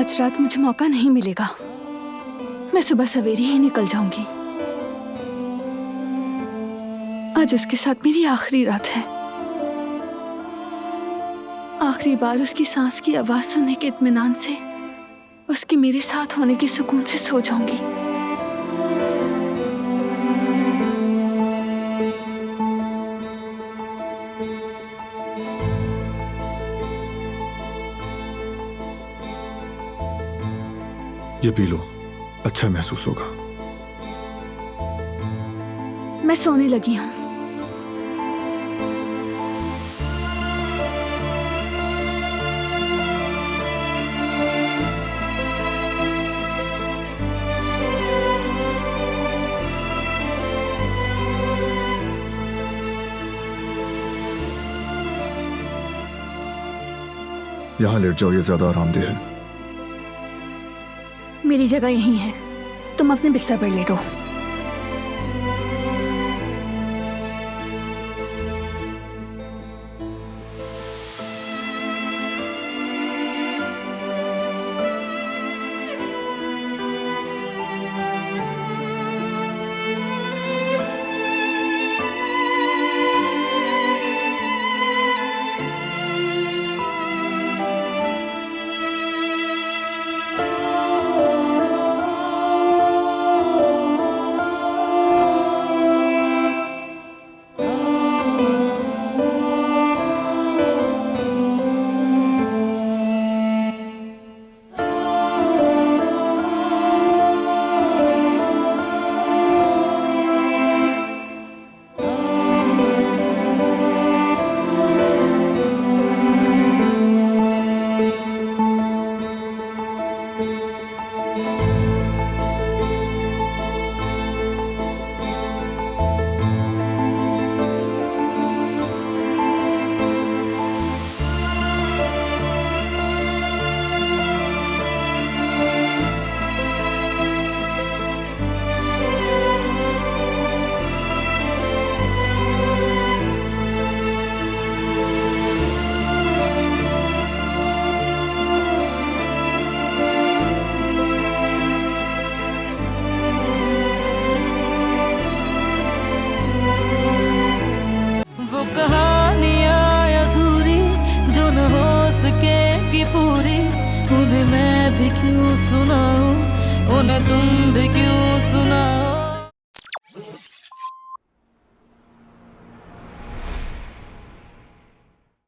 आज रात मुझे मौका नहीं मिलेगा। मैं सुबह सवेरे ही निकल जाऊंगी। आज उसके साथ मेरी आखिरी रात है। आखिरी बार उसकी सांस की आवाज सुनने के इत्मीनान से, उसके मेरे साथ होने के सुकून से सो जाऊंगी। ये पी लो, अच्छा महसूस होगा। मैं सोने लगी हूँ। यहां लेट जाओ, ये ज्यादा आरामदेह है। मेरी जगह यहीं है, तुम अपने बिस्तर पर लेटो। पूरी उन्हें मैं भी क्यों सुनाऊं, उन्हें तुम भी क्यों सुनाओ।